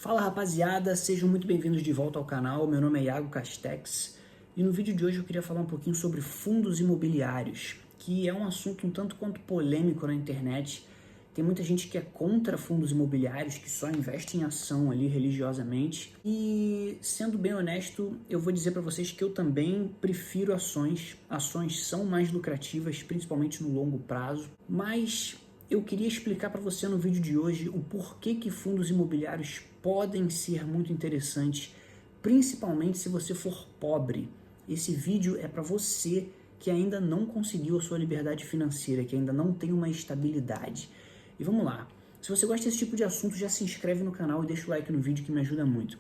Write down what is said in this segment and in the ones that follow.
Fala rapaziada, sejam muito bem-vindos de volta ao canal. Meu nome é Iago Castex e no vídeo de hoje eu queria falar um pouquinho sobre fundos imobiliários, que é um assunto um tanto quanto polêmico na internet. Tem muita gente que é contra fundos imobiliários, que só investe em ação ali religiosamente. E sendo bem honesto, eu vou dizer para vocês que eu também prefiro ações. Ações são mais lucrativas, principalmente no longo prazo, mas eu queria explicar para você no vídeo de hoje o porquê que fundos imobiliários podem ser muito interessantes, principalmente se você for pobre. Esse vídeo é para você que ainda não conseguiu a sua liberdade financeira, que ainda não tem uma estabilidade. E vamos lá. Se você gosta desse tipo de assunto, já se inscreve no canal e deixa o like no vídeo que me ajuda muito.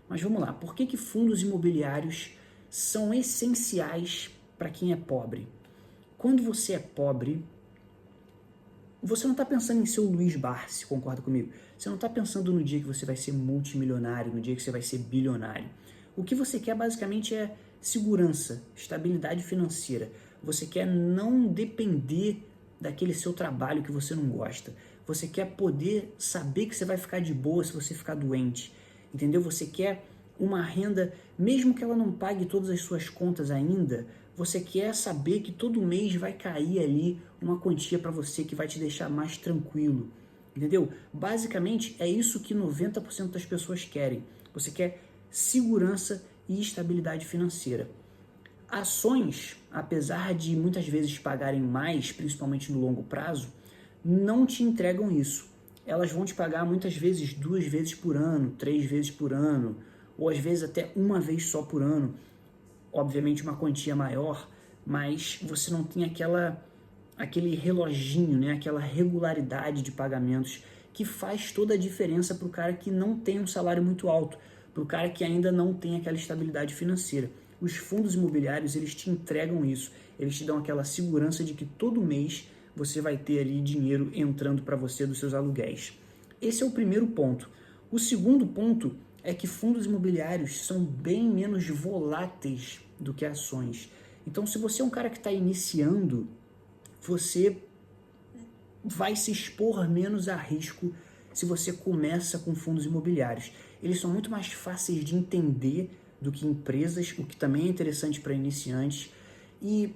Mas vamos lá. Por que fundos imobiliários são essenciais para quem é pobre? Quando você é pobre, você não está pensando em ser o Luiz Barsi, concorda comigo? Você não está pensando no dia que você vai ser multimilionário, no dia que você vai ser bilionário. O que você quer basicamente é segurança, estabilidade financeira. Você quer não depender daquele seu trabalho que você não gosta. Você quer poder saber que você vai ficar de boa se você ficar doente. Entendeu? Você quer uma renda, mesmo que ela não pague todas as suas contas ainda, você quer saber que todo mês vai cair ali uma quantia para você que vai te deixar mais tranquilo, entendeu? Basicamente é isso que 90% das pessoas querem. Você quer segurança e estabilidade financeira. Ações, apesar de muitas vezes pagarem mais, principalmente no longo prazo, não te entregam isso. Elas vão te pagar muitas vezes 2 vezes por ano, 3 vezes por ano, ou às vezes até uma vez só por ano. Obviamente uma quantia maior, mas você não tem aquele reloginho, né? Aquela regularidade de pagamentos que faz toda a diferença para o cara que não tem um salário muito alto, para o cara que ainda não tem aquela estabilidade financeira. Os fundos imobiliários, eles te entregam isso, eles te dão aquela segurança de que todo mês você vai ter ali dinheiro entrando para você dos seus aluguéis. Esse é o primeiro ponto. O segundo ponto é que fundos imobiliários são bem menos voláteis do que ações. Então, se você é um cara que está iniciando, você vai se expor menos a risco se você começa com fundos imobiliários. Eles são muito mais fáceis de entender do que empresas, o que também é interessante para iniciantes. E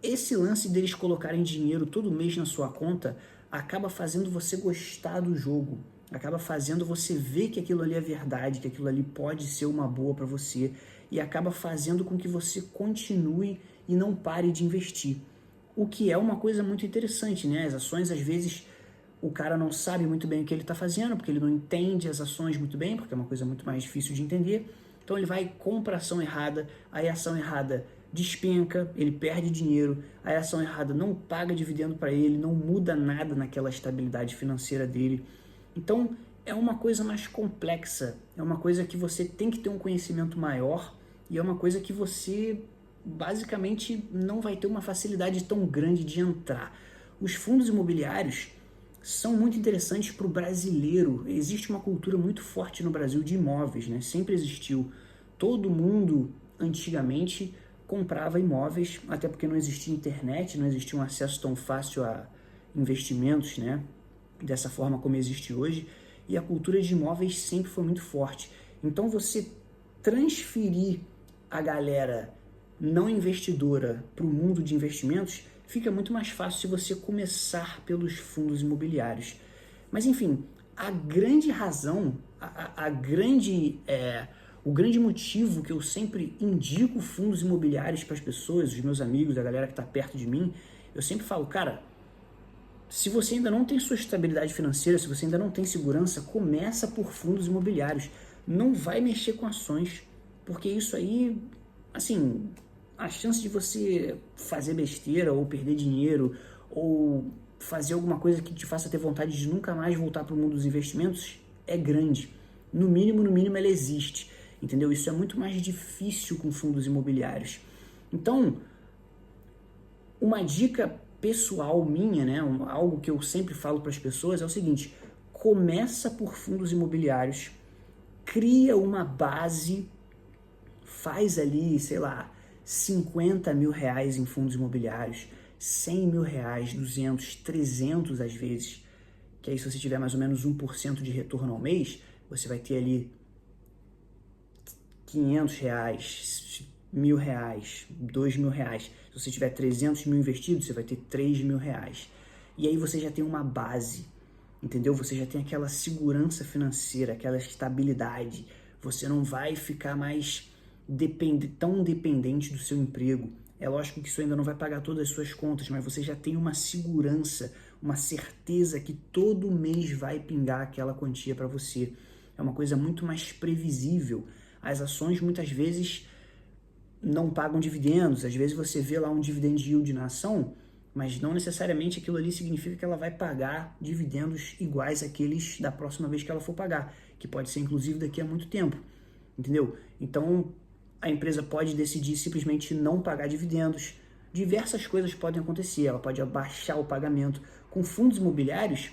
esse lance deles colocarem dinheiro todo mês na sua conta acaba fazendo você gostar do jogo, acaba fazendo você ver que aquilo ali é verdade, que aquilo ali pode ser uma boa para você e acaba fazendo com que você continue e não pare de investir. O que é uma coisa muito interessante, né? As ações, às vezes, o cara não sabe muito bem o que ele está fazendo, porque ele não entende as ações muito bem, porque é uma coisa muito mais difícil de entender. Então ele vai e compra a ação errada, aí a ação errada despenca, ele perde dinheiro, aí a ação errada não paga dividendo para ele, não muda nada naquela estabilidade financeira dele. Então é uma coisa mais complexa, é uma coisa que você tem que ter um conhecimento maior e é uma coisa que você basicamente não vai ter uma facilidade tão grande de entrar. Os fundos imobiliários são muito interessantes para o brasileiro. Existe uma cultura muito forte no Brasil de imóveis, né? Sempre existiu. Todo mundo, antigamente, comprava imóveis, até porque não existia internet, não existia um acesso tão fácil a investimentos, né? Dessa forma como existe hoje. E a cultura de imóveis sempre foi muito forte. Então, você transferir a galera não investidora para o mundo de investimentos fica muito mais fácil se você começar pelos fundos imobiliários. Mas enfim, a grande razão, o grande motivo que eu sempre indico fundos imobiliários para as pessoas, os meus amigos, a galera que está perto de mim, eu sempre falo, cara, se você ainda não tem sua estabilidade financeira, se você ainda não tem segurança, começa por fundos imobiliários. Não vai mexer com ações, porque isso aí, assim, a chance de você fazer besteira ou perder dinheiro ou fazer alguma coisa que te faça ter vontade de nunca mais voltar para o mundo dos investimentos é grande. No mínimo, ela existe, entendeu? Isso é muito mais difícil com fundos imobiliários. Então, uma dica pessoal minha, né, algo que eu sempre falo para as pessoas é o seguinte: começa por fundos imobiliários, cria uma base, faz ali, sei lá, 50 mil reais em fundos imobiliários, 100 mil reais, 200, 300 às vezes, que aí se você tiver mais ou menos 1% de retorno ao mês, você vai ter ali R$ 500, R$ 1.000, R$ 2.000. Se você tiver 300 mil investidos, você vai ter R$ 3.000. E aí você já tem uma base, entendeu? Você já tem aquela segurança financeira, aquela estabilidade. Você não vai ficar mais tão dependente do seu emprego. É lógico que isso ainda não vai pagar todas as suas contas, mas você já tem uma segurança, uma certeza que todo mês vai pingar aquela quantia para você. É uma coisa muito mais previsível. As ações muitas vezes não pagam dividendos, às vezes você vê lá um dividend yield na ação, mas não necessariamente aquilo ali significa que ela vai pagar dividendos iguais àqueles da próxima vez que ela for pagar, que pode ser inclusive daqui a muito tempo, entendeu? Então a empresa pode decidir simplesmente não pagar dividendos, diversas coisas podem acontecer, ela pode abaixar o pagamento. Com fundos imobiliários,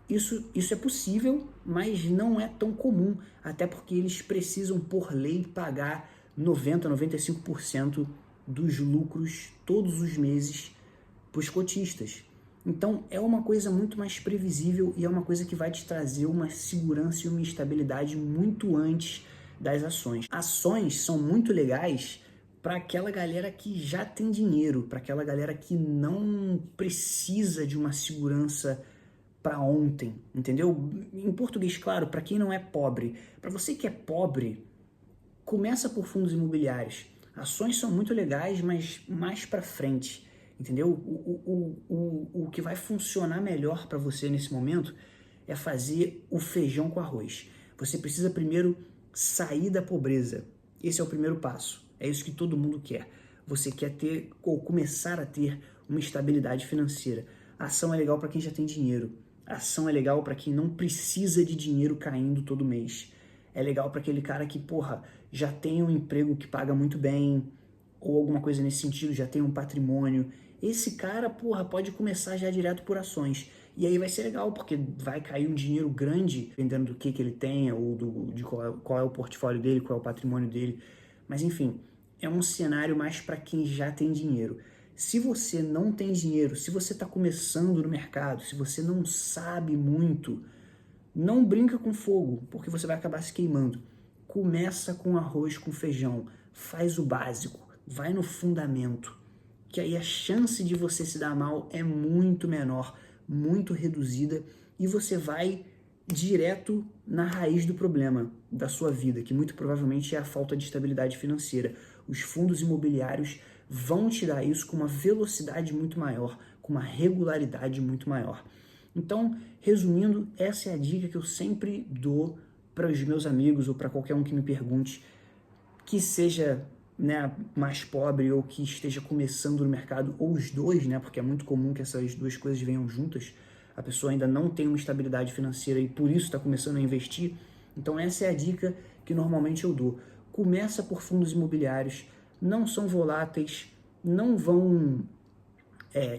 isso é possível, mas não é tão comum, até porque eles precisam, por lei, pagar 90%, 95% dos lucros todos os meses para os cotistas. Então é uma coisa muito mais previsível e é uma coisa que vai te trazer uma segurança e uma estabilidade muito antes das ações. Ações são muito legais para aquela galera que já tem dinheiro, para aquela galera que não precisa de uma segurança para ontem, entendeu? Em português, claro, para quem não é pobre. Para você que é pobre, começa por fundos imobiliários. Ações são muito legais, mas mais para frente, entendeu? O que vai funcionar melhor para você nesse momento é fazer o feijão com arroz. Você precisa primeiro sair da pobreza. Esse é o primeiro passo. É isso que todo mundo quer. Você quer ter ou começar a ter uma estabilidade financeira. A ação é legal para quem já tem dinheiro. A ação é legal para quem não precisa de dinheiro caindo todo mês. É legal para aquele cara que, já tem um emprego que paga muito bem, ou alguma coisa nesse sentido, já tem um patrimônio. Esse cara, pode começar já direto por ações. E aí vai ser legal, porque vai cair um dinheiro grande, dependendo do que ele tem, ou de qual é o portfólio dele, qual é o patrimônio dele. Mas enfim, é um cenário mais para quem já tem dinheiro. Se você não tem dinheiro, se você está começando no mercado, se você não sabe muito, não brinca com fogo, porque você vai acabar se queimando. Começa com arroz com feijão, faz o básico, vai no fundamento, que aí a chance de você se dar mal é muito menor, muito reduzida, e você vai direto na raiz do problema da sua vida, que muito provavelmente é a falta de estabilidade financeira. Os fundos imobiliários vão te dar isso com uma velocidade muito maior, com uma regularidade muito maior. Então, resumindo, essa é a dica que eu sempre dou para os meus amigos ou para qualquer um que me pergunte, que seja mais pobre ou que esteja começando no mercado, ou os dois, porque é muito comum que essas duas coisas venham juntas. A pessoa ainda não tem uma estabilidade financeira e por isso está começando a investir. Então essa é a dica que normalmente eu dou. Começa por fundos imobiliários, não são voláteis, não vão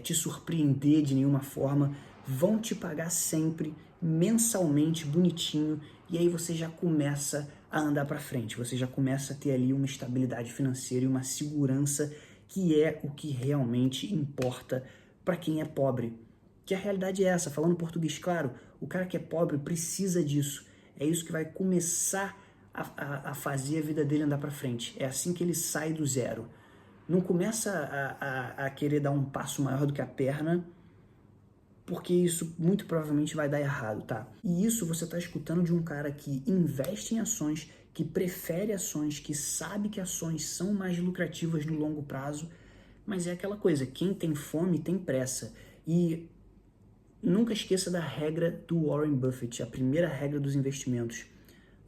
te surpreender de nenhuma forma, vão te pagar sempre, mensalmente, bonitinho, e aí você já começa a andar para frente, você já começa a ter ali uma estabilidade financeira e uma segurança que é o que realmente importa para quem é pobre. Que a realidade é essa, falando português claro, o cara que é pobre precisa disso, é isso que vai começar a fazer a vida dele andar para frente, é assim que ele sai do zero. Não começa a querer dar um passo maior do que a perna, porque isso muito provavelmente vai dar errado, tá? E isso você está escutando de um cara que investe em ações, que prefere ações, que sabe que ações são mais lucrativas no longo prazo, mas é aquela coisa, quem tem fome tem pressa. E nunca esqueça da regra do Warren Buffett, a primeira regra dos investimentos.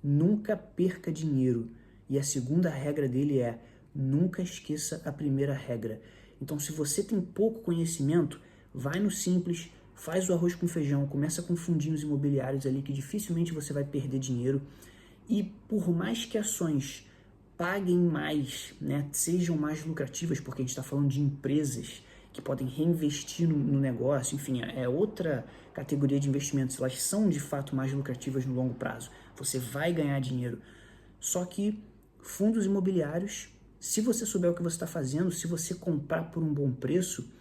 Nunca perca dinheiro. E a segunda regra dele é: nunca esqueça a primeira regra. Então, se você tem pouco conhecimento, vai no simples, faz o arroz com feijão, começa com fundinhos imobiliários ali que dificilmente você vai perder dinheiro. E por mais que ações paguem mais, sejam mais lucrativas, porque a gente está falando de empresas que podem reinvestir no negócio, enfim, é outra categoria de investimentos, elas são de fato mais lucrativas no longo prazo, você vai ganhar dinheiro. Só que fundos imobiliários, se você souber o que você está fazendo, se você comprar por um bom preço,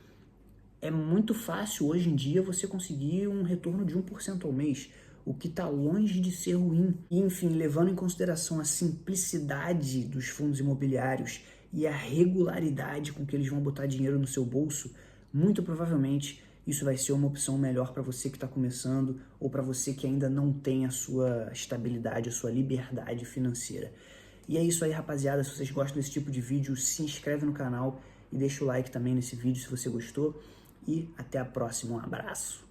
é muito fácil hoje em dia você conseguir um retorno de 1% ao mês. o que está longe de ser ruim. E, enfim, levando em consideração a simplicidade dos fundos imobiliários e a regularidade com que eles vão botar dinheiro no seu bolso, muito provavelmente isso vai ser uma opção melhor para você que está começando ou para você que ainda não tem a sua estabilidade, a sua liberdade financeira. E é isso aí, rapaziada. Se vocês gostam desse tipo de vídeo, se inscreve no canal e deixa o like também nesse vídeo se você gostou. E até a próxima. Um abraço.